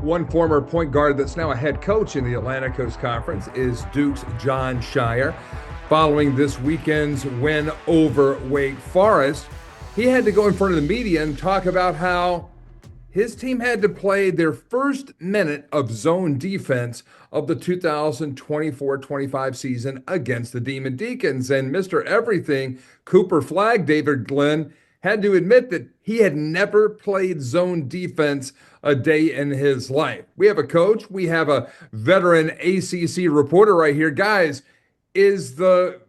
One former point guard that's now a head coach in the Atlantic Coast Conference is Duke's Jon Scheyer. Following this weekend's win over Wake Forest, he had to go in front of the media and talk about how his team had to play their first minute of zone defense of the 2024-25 season against the Demon Deacons. And Mr. Everything, Cooper Flagg, David Glenn, had to admit that he had never played zone defense a day in his life. We have a coach, we have a veteran ACC reporter right here. Guys, is the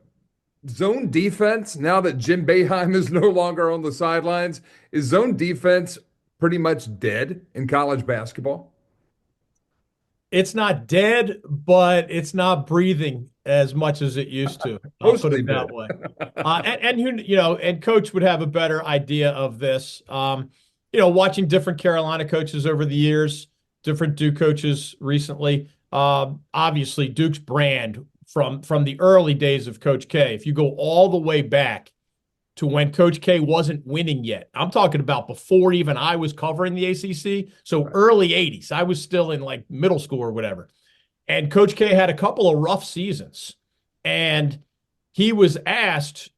zone defense, now that Jim Boeheim is no longer on the sidelines, is zone defense pretty much dead in college basketball? It's not dead, but it's not breathing as much as it used to. I'll put it that way. And Coach would have a better idea of this. Watching different Carolina coaches over the years, different Duke coaches recently. Obviously, Duke's brand from the early days of Coach K. If you go all the way back to when Coach K wasn't winning yet. I'm talking about before even I was covering the ACC. So early 80s. I was still in like middle school or whatever. And Coach K had a couple of rough seasons. And he was asked,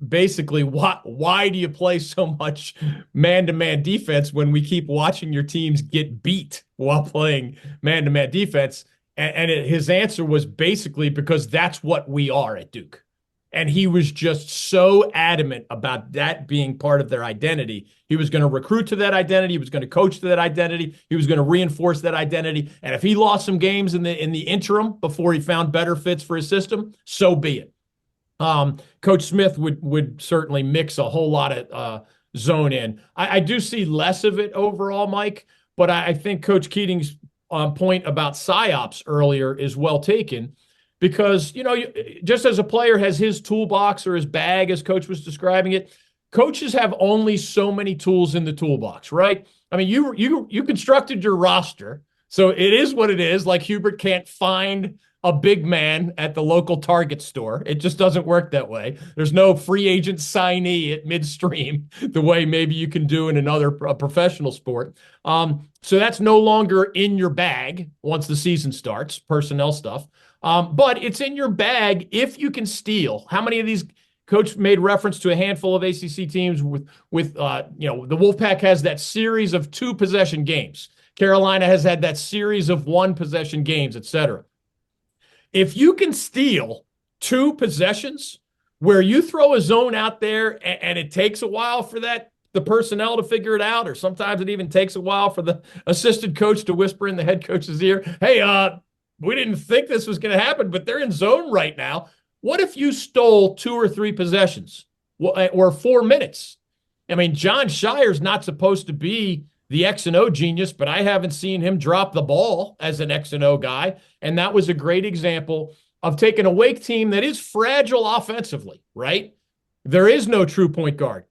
basically, why do you play so much man-to-man defense when we keep watching your teams get beat while playing man-to-man defense? His answer was basically because that's what we are at Duke. And he was just so adamant about that being part of their identity. He was going to recruit to that identity. He was going to coach to that identity. He was going to reinforce that identity. And if he lost some games in the interim before he found better fits for his system, so be it. Coach Smith would certainly mix a whole lot of zone in. I do see less of it overall, Mike, but I think Coach Keating's point about psyops earlier is well taken. Because, just as a player has his toolbox or his bag, as Coach was describing it, coaches have only so many tools in the toolbox, right? I mean, you constructed your roster, so it is what it is. Like Hubert can't find a big man at the local Target store. It just doesn't work that way. There's no free agent signee at midstream the way maybe you can do in another professional sport. So that's no longer in your bag once the season starts, personnel stuff. But it's in your bag if you can steal. How many of these? Coach made reference to a handful of ACC teams with the Wolfpack has that series of 2-possession games. Carolina has had that series of 1-possession games, etc. If you can steal 2 possessions where you throw a zone out there and it takes a while for the personnel to figure it out, or sometimes it even takes a while for the assistant coach to whisper in the head coach's ear, hey, we didn't think this was going to happen, but they're in zone right now. What if you stole 2 or 3 possessions or 4 minutes? I mean, Jon Scheyer's not supposed to be the X and O genius, but I haven't seen him drop the ball as an X and O guy. And that was a great example of taking a Wake team that is fragile offensively, right? There is no true point guard.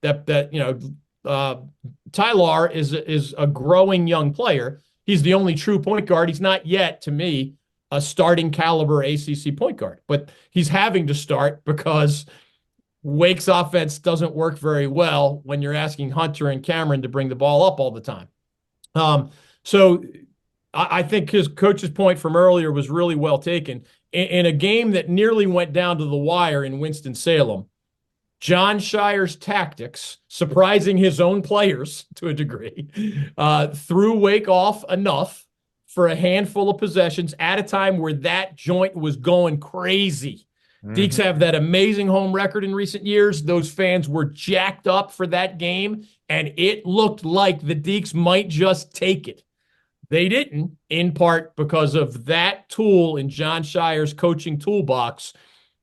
Tyler is a growing young player. He's the only true point guard. He's not yet, to me, a starting caliber ACC point guard, but he's having to start because Wake's offense doesn't work very well when you're asking Hunter and Cameron to bring the ball up all the time. So I think his coach's point from earlier was really well taken. In a game that nearly went down to the wire in Winston-Salem, Jon Scheyer's tactics, surprising his own players to a degree, threw Wake off enough for a handful of possessions at a time where that joint was going crazy. Deeks have that amazing home record in recent years. Those fans were jacked up for that game, and it looked like the Deeks might just take it. They didn't, in part because of that tool in Jon Scheyer's coaching toolbox,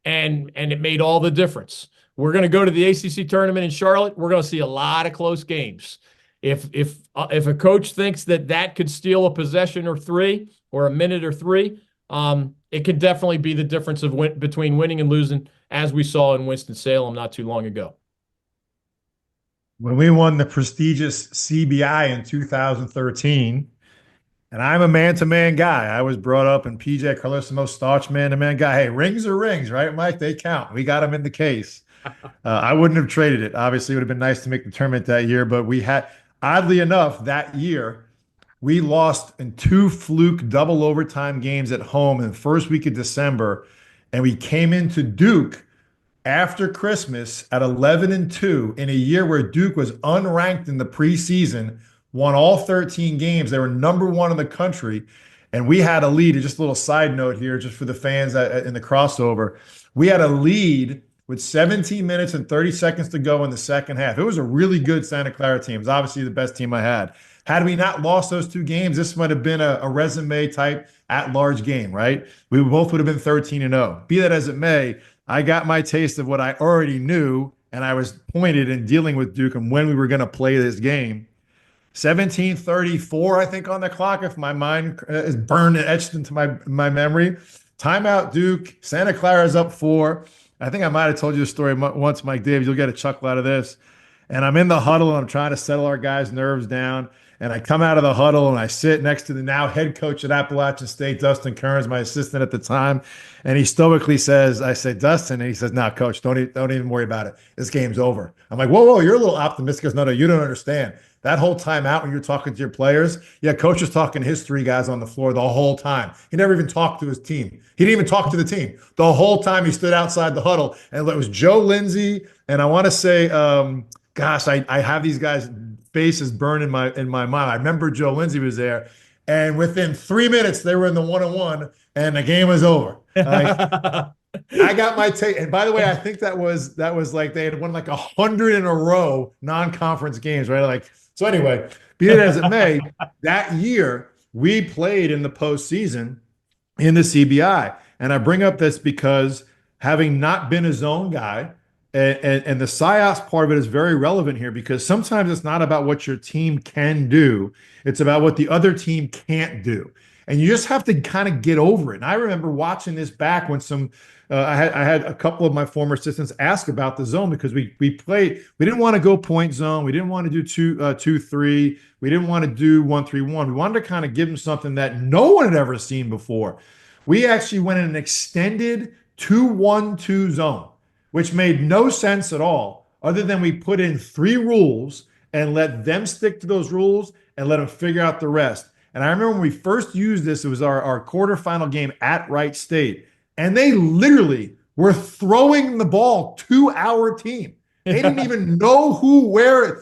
and it made all the difference. We're going to go to the ACC tournament in Charlotte. We're going to see a lot of close games. If a coach thinks that could steal a possession or 3 or a minute or 3, it could definitely be the difference between winning and losing, as we saw in Winston-Salem not too long ago. When we won the prestigious CBI in 2013, and I'm a man-to-man guy. I was brought up in PJ Carlissimo's staunch man-to-man guy. Hey, rings are rings, right, Mike? They count. We got them in the case. I wouldn't have traded it. Obviously, it would have been nice to make the tournament that year, but we had, oddly enough, that year, we lost in 2 fluke double overtime games at home in the first week of December, and we came into Duke after Christmas at 11-2 in a year where Duke was unranked in the preseason, won all 13 games. They were number one in the country. And we had a lead. Just a little side note here, just for the fans in the crossover. We had a lead with 17 minutes and 30 seconds to go in the second half. It was a really good Santa Clara team. It was obviously the best team I had. Had we not lost those 2 games, this might have been a resume type at-large game, right? We both would have been 13-0. Be that as it may, I got my taste of what I already knew, and I was pointed in dealing with Duke and when we were going to play this game. 17:34, I think, on the clock, if my mind is burned and etched into my memory. Timeout Duke. Santa Clara's up 4. I think I might have told you the story once, Mike Davis. You'll get a chuckle out of this. And I'm in the huddle, and I'm trying to settle our guys' nerves down. And I come out of the huddle, and I sit next to the now head coach at Appalachian State, Dustin Kearns, my assistant at the time. And he stoically says, I say, Dustin, and he says, no, coach, don't even worry about it. This game's over. I'm like, whoa, you're a little optimistic. No, you don't understand. That whole time out when you're talking to your players, yeah, coach was talking to his 3 guys on the floor the whole time. He never even talked to his team. He didn't even talk to the team. The whole time he stood outside the huddle. And it was Joe Lindsay, and I want to say, gosh, I have these guys' faces burned in my mind. I remember Joe Lindsay was there, and within 3 minutes they were in the 1-on-1, and the game was over. I got my take. And by the way, I think that was like they had won like 100 in a row non-conference games, right? Like, so anyway, be it as it may, that year we played in the postseason in the CBI. And I bring up this because having not been a zone guy, and the PSYOPs part of it is very relevant here, because sometimes it's not about what your team can do. It's about what the other team can't do. And you just have to kind of get over it. And I remember watching this back when I had a couple of my former assistants ask about the zone, because we didn't want to go point zone. We didn't want to do 2-3. We didn't want to do 1-3-1. We wanted to kind of give them something that no one had ever seen before. We actually went in an extended 2-1-2 zone, which made no sense at all, other than we put in 3 rules and let them stick to those rules and let them figure out the rest. And I remember when we first used this, it was our quarterfinal game at Wright State. And they literally were throwing the ball to our team. They didn't even know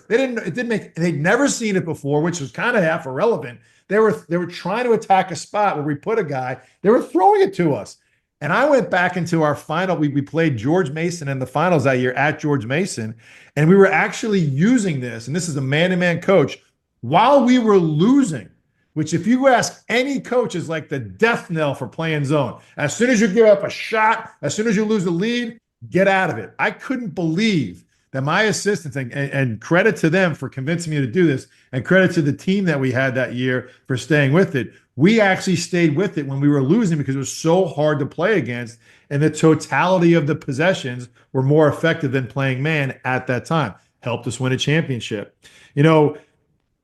they'd never seen it before, which was kind of half irrelevant. They were trying to attack a spot where we put a guy. They were throwing it to us. And I went back into our final. We played George Mason in the finals that year at George Mason. And we were actually using this, and this is a man-to-man coach, while we were losing, which if you ask any coach is like the death knell for playing zone. As soon as you give up a shot, as soon as you lose the lead, get out of it. I couldn't believe that my assistants, and credit to them for convincing me to do this, and credit to the team that we had that year for staying with it. We actually stayed with it when we were losing because it was so hard to play against, and the totality of the possessions were more effective than playing man at that time. Helped us win a championship. You know,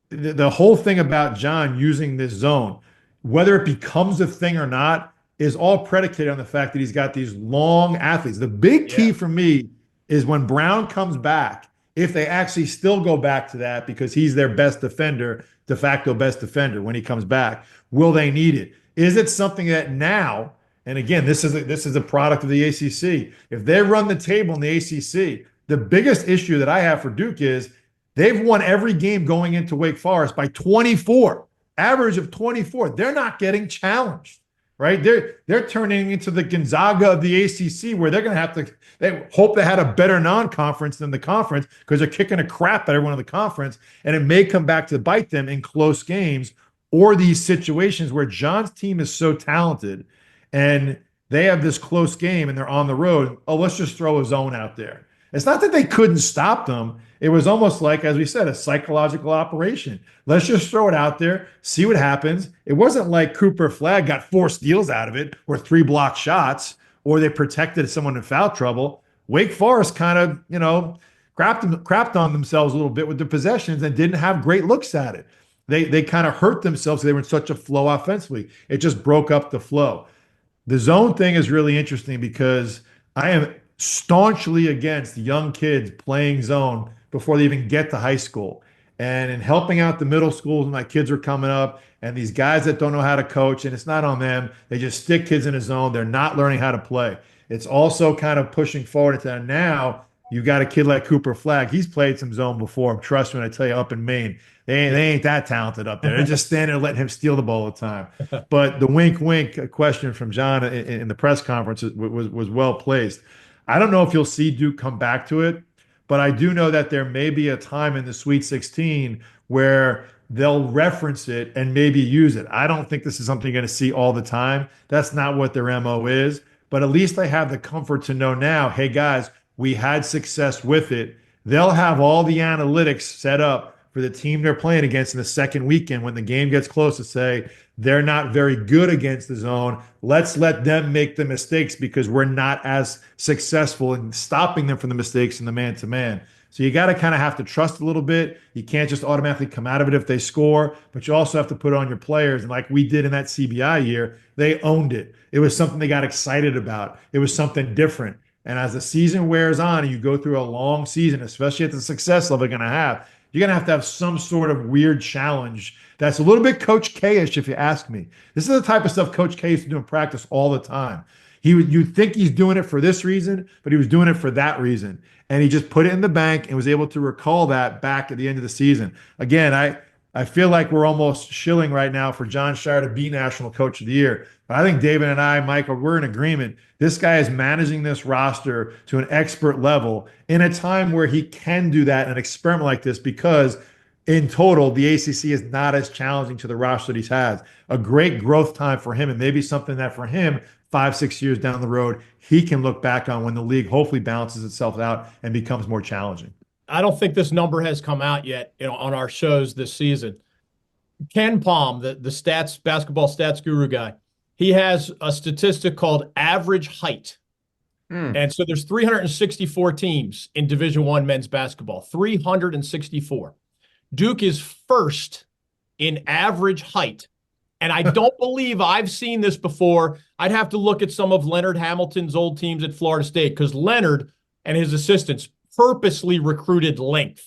the whole thing about John using this zone, whether it becomes a thing or not, is all predicated on the fact that he's got these long athletes. The big key for me is when Brown comes back, if they actually still go back to that, because he's their best defender, de facto best defender when he comes back, will they need it? Is it something that now, and again, this is a product of the ACC, if they run the table in the ACC, the biggest issue that I have for Duke is they've won every game going into Wake Forest by 24, average of 24. They're not getting challenged, right? They're turning into the Gonzaga of the ACC, where they're going to have to, they hope they had a better non-conference than the conference, because they're kicking a crap at everyone in the conference, and it may come back to bite them in close games, or these situations where John's team is so talented and they have this close game and they're on the road. Oh, let's just throw a zone out there. It's not that they couldn't stop them. It was almost like, as we said, a psychological operation. Let's just throw it out there, see what happens. It wasn't like Cooper Flagg got 4 steals out of it, or 3 block shots, or they protected someone in foul trouble. Wake Forest kind of, crapped on themselves a little bit with the possessions and didn't have great looks at it. They kind of hurt themselves. They were in such a flow offensively. It just broke up the flow. The zone thing is really interesting, because I am staunchly against young kids playing zone before they even get to high school. And in helping out the middle schools when my kids are coming up and these guys that don't know how to coach, and it's not on them, they just stick kids in a zone. They're not learning how to play. It's also kind of pushing forward into that now. You got a kid like Cooper Flagg. He's played some zone before. Trust me when I tell you, up in Maine, they ain't that talented up there. They're just standing there letting him steal the ball all the time. But the wink, wink question from John in the press conference was well placed. I don't know if you'll see Duke come back to it, but I do know that there may be a time in the Sweet 16 where they'll reference it and maybe use it. I don't think this is something you're going to see all the time. That's not what their MO is. But at least they have the comfort to know now, hey, guys, we had success with it. They'll have all the analytics set up for the team they're playing against in the second weekend when the game gets close to say they're not very good against the zone. Let's let them make the mistakes because we're not as successful in stopping them from the mistakes in the man-to-man. So you got to kind of have to trust a little bit. You can't just automatically come out of it if they score, but you also have to put it on your players. And like we did in that CBI year, they owned it. It was something they got excited about. It was something different. And as the season wears on and you go through a long season, especially at the success level you're going to have, you're going to have some sort of weird challenge that's a little bit Coach K-ish, if you ask me. This is the type of stuff Coach K used to do in practice all the time. You'd think he's doing it for this reason, but he was doing it for that reason. And he just put it in the bank and was able to recall that back at the end of the season. Again, I feel like we're almost shilling right now for Jon Scheyer to be National Coach of the Year. But I think David and I, Michael, we're in agreement. This guy is managing this roster to an expert level in a time where he can do that and experiment like this because in total, the ACC is not as challenging to the roster that he has. A great growth time for him and maybe something that for him, 5-6 years down the road, he can look back on when the league hopefully balances itself out and becomes more challenging. I don't think this number has come out yet, on our shows this season. Ken Palm, the basketball stats guru guy, he has a statistic called average height. And so there's 364 teams in Division I men's basketball, 364. Duke is first in average height. And I don't believe I've seen this before. I'd have to look at some of Leonard Hamilton's old teams at Florida State because Leonard and his assistants purposely recruited length.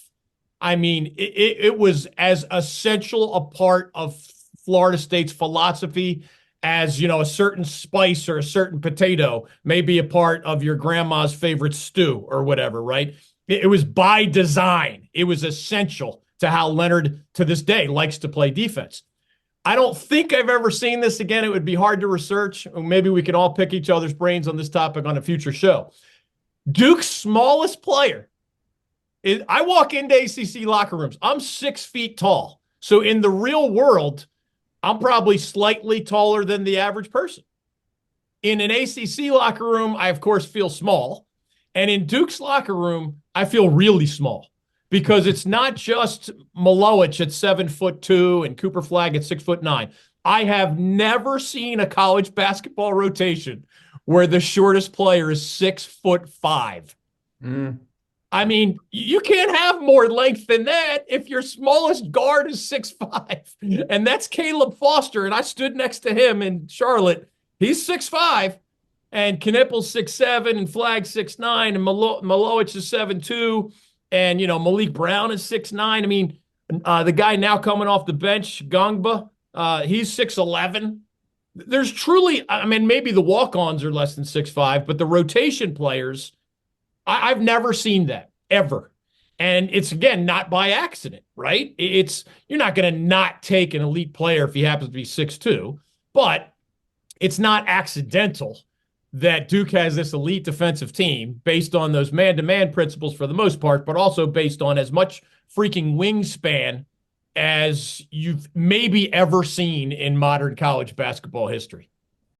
I mean, it was as essential a part of Florida State's philosophy as, a certain spice or a certain potato may be a part of your grandma's favorite stew or whatever, right? It was by design. It was essential to how Leonard, to this day, likes to play defense. I don't think I've ever seen this again. It would be hard to research. Maybe we could all pick each other's brains on this topic on a future show. Duke's smallest player I walk into ACC locker rooms. I'm 6 feet tall. So in the real world, I'm probably slightly taller than the average person. In an ACC locker room, I, of course, feel small. And in Duke's locker room, I feel really small because it's not just Malowich at 7'2" and Cooper Flagg at 6'9". I have never seen a college basketball rotation where the shortest player is 6'5". I mean, you can't have more length than that if your smallest guard is 6'5". And that's Caleb Foster. And I stood next to him in Charlotte. He's 6'5". And Knippel's 6'7", and Flagg 6'9", and Malowich is 7'2", and Malik Brown is 6'9". I mean, the guy now coming off the bench, Gongba, he's 6'11". There's truly, I mean, maybe the walk-ons are less than 6'5", but the rotation players, I've never seen that ever. And it's, again, not by accident, right? You're not going to not take an elite player if he happens to be 6'2", but it's not accidental that Duke has this elite defensive team based on those man-to-man principles for the most part, but also based on as much freaking wingspan as you've maybe ever seen in modern college basketball history.